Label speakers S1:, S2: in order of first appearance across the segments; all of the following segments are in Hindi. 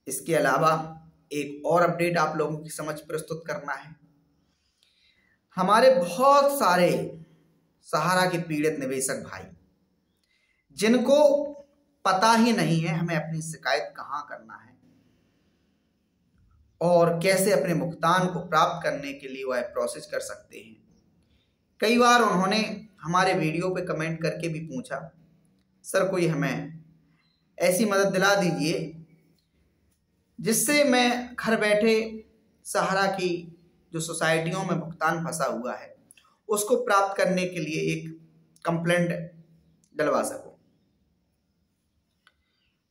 S1: इसके अलावा एक और अपडेट आप लोगों की समझ प्रस्तुत करना है। हमारे बहुत सारे सहारा के पीड़ित निवेशक भाई जिनको पता ही नहीं है हमें अपनी शिकायत कहां करना है और कैसे अपने भुगतान को प्राप्त करने के लिए वह प्रोसेस कर सकते हैं। कई बार उन्होंने हमारे वीडियो पे कमेंट करके भी पूछा, सर कोई हमें ऐसी मदद दिला दीजिए जिससे मैं घर बैठे सहारा की जो सोसाइटियों में भुगतान फंसा हुआ है उसको प्राप्त करने के लिए एक कंप्लेंट डलवा सकूं।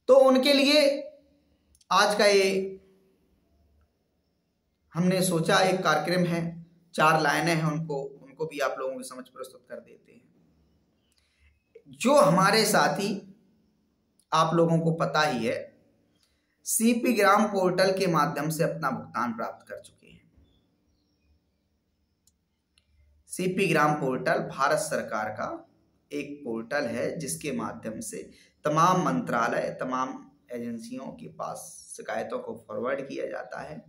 S1: तो उनके लिए आज का ये हमने सोचा एक कार्यक्रम है, 4 लाइनें हैं, उनको भी आप लोगों की समझ प्रस्तुत कर देते हैं। जो हमारे साथी आप लोगों को पता ही है सीपी ग्राम पोर्टल के माध्यम से अपना भुगतान प्राप्त कर चुके हैं। सीपी ग्राम पोर्टल भारत सरकार का एक पोर्टल है जिसके माध्यम से तमाम मंत्रालय, तमाम एजेंसियों के पास शिकायतों को फॉरवर्ड किया जाता है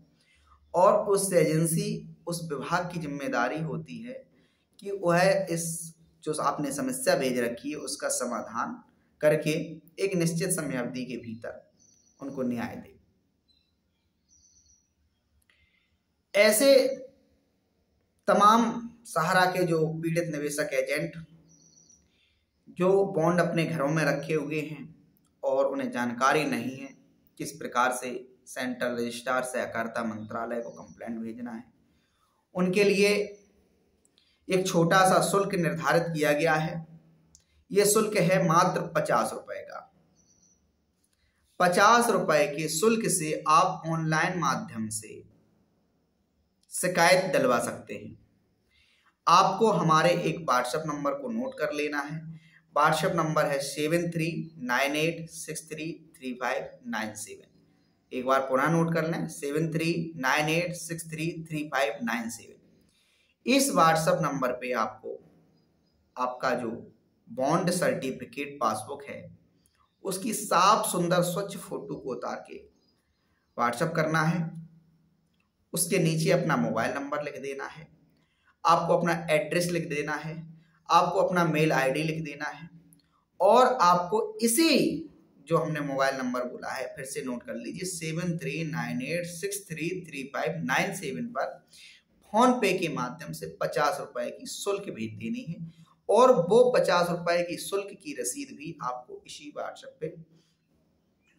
S1: और उस एजेंसी, उस विभाग की जिम्मेदारी होती है कि वह इस जो आपने समस्या भेज रखी है उसका समाधान करके एक निश्चित समय अवधि के भीतर उनको न्याय दे। ऐसे तमाम सहारा के जो पीड़ित निवेशक एजेंट जो बॉन्ड अपने घरों में रखे हुए हैं और उन्हें जानकारी नहीं है किस प्रकार से सेंट्रल रजिस्ट्रार सहकारिता मंत्रालय को कंप्लेंट भेजना है, उनके लिए एक छोटा सा शुल्क निर्धारित किया गया है। यह शुल्क है मात्र 50 रुपए का। 50 रुपए के शुल्क से आप ऑनलाइन माध्यम से शिकायत दिलवा सकते हैं। आपको हमारे एक व्हाट्सएप नंबर को नोट कर लेना है। व्हाट्सएप नंबर है 7398633597। एक बार पुनः नोट कर लें, 7398633597। इस व्हाट्सएप नंबर पे आपको आपका जो बॉन्ड सर्टिफिकेट पासबुक है उसकी साफ सुंदर स्वच्छ फोटो को उतार के व्हाट्सएप करना है। उसके नीचे अपना मोबाइल नंबर लिख देना है, आपको अपना एड्रेस लिख देना है, आपको अपना मेल आईडी लिख देना है और आपको इसी जो हमने मोबाइल नंबर बोला है फिर से नोट कर लीजिए 7398633597 पर फोन पे के माध्यम से 50 रुपए की शुल्क भेज देनी है और वो 50 रुपए की शुल्क की रसीद भी आपको इसी व्हाट्सएप पे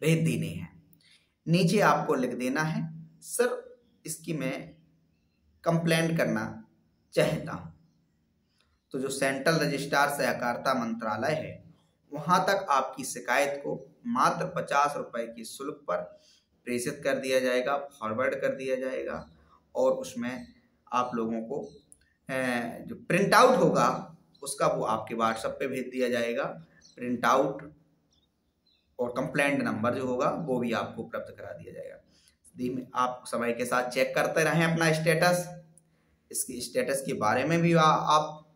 S1: भेज देनी है। नीचे आपको लिख देना है, सर इसकी मैं कंप्लेंट करना चाहता हूं। तो जो सेंट्रल रजिस्ट्रार सहकारिता मंत्रालय है वहां तक आपकी शिकायत को मात्र 50 रुपए के शुल्क पर प्रेषित कर दिया जाएगा, फॉरवर्ड कर दिया जाएगा और उसमें आप लोगों को जो प्रिंट आउट होगा उसका वो आपके व्हाट्सएप पे भेज दिया जाएगा। प्रिंट आउट और कंप्लेंट नंबर जो होगा वो भी आपको उपलब्ध करा दिया जाएगा। आप समय के साथ चेक करते रहें अपना स्टेटस। इसके स्टेटस के बारे में भी आप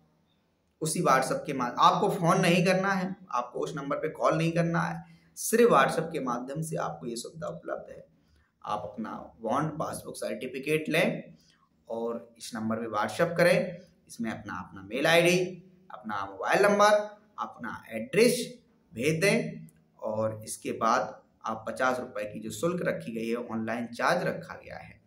S1: उसी व्हाट्सएप के माध्यम, आपको फ़ोन नहीं करना है, आपको उस नंबर पे कॉल नहीं करना है, सिर्फ व्हाट्सएप के माध्यम से आपको ये सुविधा उपलब्ध है। आप अपना बॉन्ड पासबुक सर्टिफिकेट लें और इस नंबर पे व्हाट्सएप करें। इसमें अपना मेल आईडी, अपना मोबाइल नंबर, अपना एड्रेस भेज दें और इसके बाद आप 50 रुपए की जो शुल्क रखी गई है, ऑनलाइन चार्ज रखा गया है,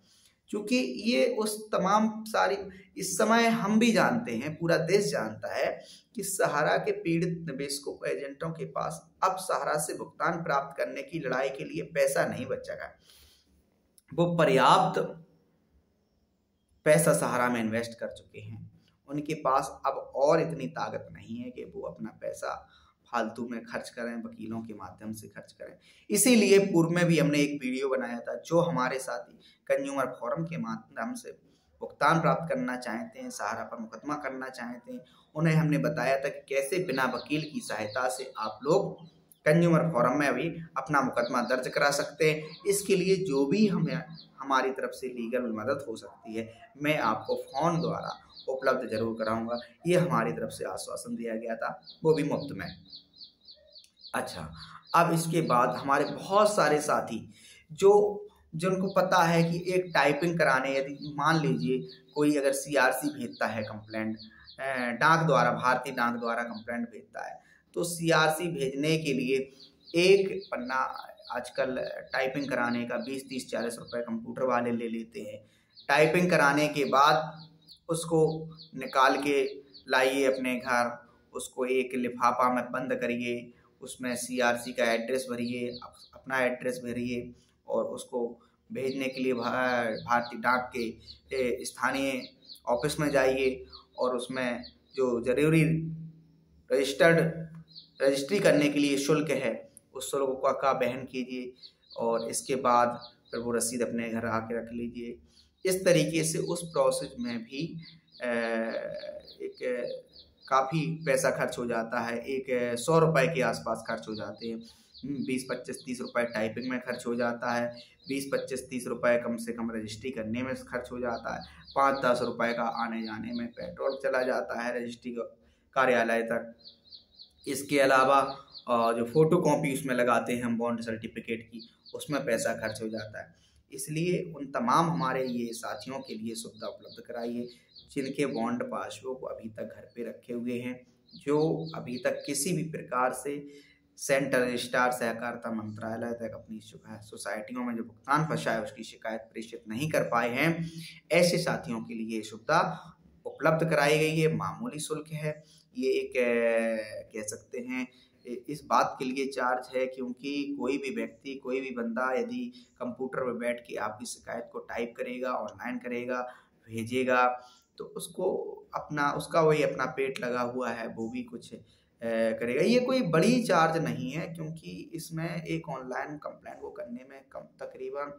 S1: क्योंकि ये उस तमाम सारी इस समय हम भी जानते हैं, पूरा देश जानता है कि सहारा के पीड़ित निवेशकों को एजेंटों के पास अब सहारा से भुगतान प्राप्त करने की लड़ाई के लिए पैसा नहीं बचेगा। वो पर्याप्त पैसा सहारा में इन्वेस्ट कर चुके हैं, उनके पास अब और इतनी ताकत नहीं है कि वो अपना पैसा फालतू में खर्च करें, वकीलों के माध्यम से खर्च करें। इसीलिए पूर्व में भी हमने एक वीडियो बनाया था, जो हमारे साथी कंज्यूमर फोरम के माध्यम से भुगतान प्राप्त करना चाहते हैं, सहारा पर मुकदमा करना चाहते हैं, उन्हें हमने बताया था कि कैसे बिना वकील की सहायता से आप लोग कंज्यूमर फोरम में अभी अपना मुकदमा दर्ज करा सकते हैं। इसके लिए जो भी हमारी तरफ से लीगल मदद हो सकती है मैं आपको फ़ोन द्वारा उपलब्ध जरूर कराऊंगा। ये हमारी तरफ से आश्वासन दिया गया था, वो भी मुफ्त में। अच्छा, अब इसके बाद हमारे बहुत सारे साथी जो जिनको पता है कि एक टाइपिंग कराने, यदि मान लीजिए कोई अगर सीआरसी भेजता है कंप्लेंट, डाक द्वारा, भारतीय डाक द्वारा कंप्लेंट भेजता है, तो सीआरसी भेजने के लिए एक पन्ना आजकल टाइपिंग कराने का 20-30-40 रुपए कंप्यूटर वाले ले लेते हैं। टाइपिंग कराने के बाद उसको निकाल के लाइए अपने घर, उसको एक लिफाफा में बंद करिए, उसमें सीआरसी का एड्रेस भरिए, अपना एड्रेस भरिए और उसको भेजने के लिए भारतीय डाक के स्थानीय ऑफिस में जाइए और उसमें जो जरूरी रजिस्ट्री करने के लिए शुल्क है उस शुल्क का वहन कीजिए और इसके बाद फिर वो रसीद अपने घर आके रख लीजिए। इस तरीके से उस प्रोसेस में भी एक काफ़ी पैसा खर्च हो जाता है। एक 100 रुपये के आसपास खर्च हो जाते हैं। 20-25-30 रुपये टाइपिंग में खर्च हो जाता है, 20-25-30 रुपये कम से कम रजिस्ट्री करने में खर्च हो जाता है, 5-10 रुपये का आने जाने में पेट्रोल चला जाता है रजिस्ट्री कार्यालय तक। इसके अलावा जो फोटो कॉपी उसमें लगाते हैं हम बॉन्ड सर्टिफिकेट की, उसमें पैसा खर्च हो जाता है। इसलिए उन तमाम हमारे ये साथियों के लिए सुविधा उपलब्ध कराइए जिनके बॉन्ड पासबुक अभी तक घर पे रखे हुए हैं, जो अभी तक किसी भी प्रकार से सेंट्रल रजिस्ट्रार सहकारिता मंत्रालय तक अपनी सोसाइटियों में जो भुगतान फंसा है उसकी शिकायत प्रेषित नहीं कर पाए हैं। ऐसे साथियों के लिए सुविधा उपलब्ध कराई गई है। मामूली शुल्क है ये, एक कह सकते हैं इस बात के लिए चार्ज है क्योंकि कोई भी व्यक्ति, कोई भी बंदा यदि कंप्यूटर पर बैठ के आपकी शिकायत को टाइप करेगा, ऑनलाइन करेगा, भेजेगा, तो उसको उसका वही अपना पेट लगा हुआ है, वो भी कुछ करेगा। ये कोई बड़ी चार्ज नहीं है क्योंकि इसमें एक ऑनलाइन कंप्लेंट को करने में तकरीबन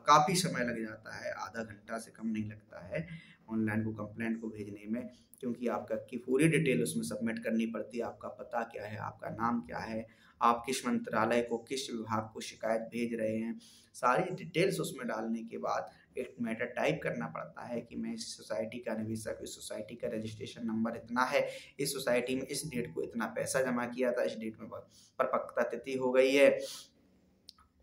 S1: काफ़ी समय लग जाता है, आधा घंटा से कम नहीं लगता है ऑनलाइन को कंप्लेंट को भेजने में, क्योंकि आपका की पूरी डिटेल उसमें सबमिट करनी पड़ती है। आपका पता क्या है, आपका नाम क्या है, आप किस मंत्रालय को, किस विभाग को शिकायत भेज रहे हैं, सारी डिटेल्स उसमें डालने के बाद एक मैटर टाइप करना पड़ता है कि मैं इस सोसाइटी का निवेशक, इस सोसाइटी का रजिस्ट्रेशन नंबर इतना है, इस सोसाइटी में इस डेट को इतना पैसा जमा किया था, इस डेट में परिपक्वता तिथि हो गई है,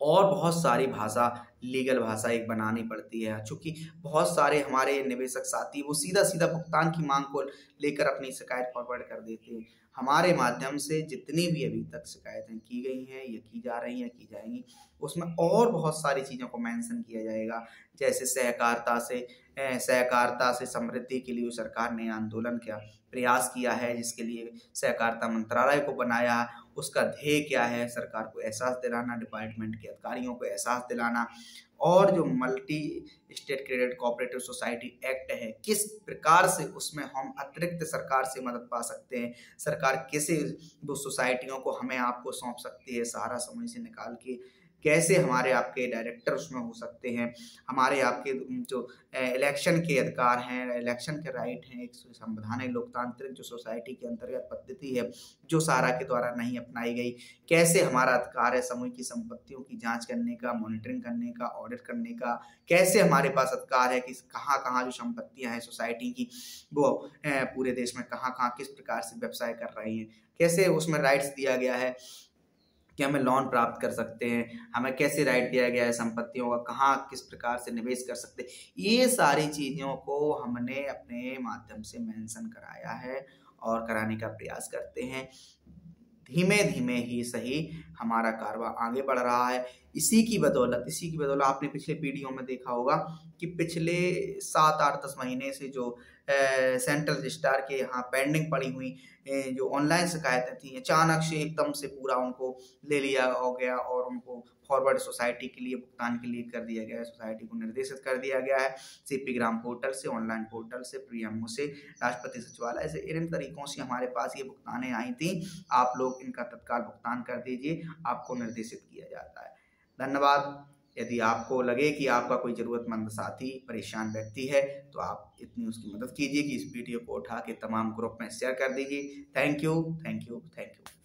S1: और बहुत सारी भाषा, लीगल भाषा एक बनानी पड़ती है। चूँकि बहुत सारे हमारे निवेशक साथी वो सीधा सीधा भुगतान की मांग को लेकर अपनी शिकायत फॉरवर्ड कर देते हैं। हमारे माध्यम से जितनी भी अभी तक शिकायतें की गई हैं या की जा रही हैं, की जाएंगी, उसमें और बहुत सारी चीज़ों को मेंशन किया जाएगा। जैसे सहकारिता से समृद्धि के लिए सरकार ने आंदोलन का प्रयास किया है, जिसके लिए सहकारिता मंत्रालय को बनाया, उसका ध्येय क्या है, सरकार को एहसास दिलाना, डिपार्टमेंट के अधिकारियों को एहसास दिलाना, और जो multi state credit cooperative society act है, किस प्रकार से उसमें हम अतिरिक्त सरकार से मदद पा सकते हैं, सरकार कैसे वो सोसाइटियों को हमें आपको सौंप सकती है, सारा समय से निकाल के कैसे हमारे आपके डायरेक्टर उसमें हो सकते हैं, हमारे आपके जो इलेक्शन के अधिकार हैं, इलेक्शन के राइट हैं, एक संवैधानिक लोकतांत्रिक जो सोसाइटी के अंतर्गत पद्धति है जो सारा के द्वारा नहीं अपनाई गई, कैसे हमारा अधिकार है समूह की संपत्तियों की जांच करने का, मॉनिटरिंग करने का, ऑडिट करने का, कैसे हमारे पास अधिकार है कि कहाँ कहाँ जो संपत्तियाँ हैं सोसाइटी की वो पूरे देश में कहाँ कहाँ किस प्रकार से व्यवसाय कर रही हैं, कैसे उसमें राइट्स दिया गया है कि हमें लोन प्राप्त कर सकते हैं, हमें कैसे राइट दिया गया है संपत्तियों का, कहाँ किस प्रकार से निवेश कर सकते हैं, ये सारी चीज़ों को हमने अपने माध्यम से मेंशन कराया है और कराने का प्रयास करते हैं। धीमे धीमे ही सही हमारा कारवां आगे बढ़ रहा है। इसी की बदौलत आपने पिछले वीडियो में देखा होगा कि पिछले 7-8-10 महीने से जो सेंट्रल रजिस्ट्रार के यहाँ पेंडिंग पड़ी हुई जो ऑनलाइन शिकायतें थी, अचानक से एकदम से पूरा उनको ले लिया हो गया और उनको फॉरवर्ड सोसाइटी के लिए भुगतान के लिए कर दिया गया है। सोसाइटी को निर्देशित कर दिया गया है सीपी ग्राम पोर्टल से, ऑनलाइन पोर्टल से, पीएमओ से, राष्ट्रपति सचिवालय से, इन तरीकों से हमारे पास ये भुगतानें आई थी। आप लोग इनका तत्काल भुगतान कर दीजिए, आपको निर्देशित किया जाता है। धन्यवाद। यदि आपको लगे कि आपका कोई ज़रूरतमंद साथी, परेशान व्यक्ति है, तो आप इतनी उसकी मदद कीजिए कि इस वीडियो को उठा के तमाम ग्रुप में शेयर कर दीजिए। Thank you, thank you, thank you.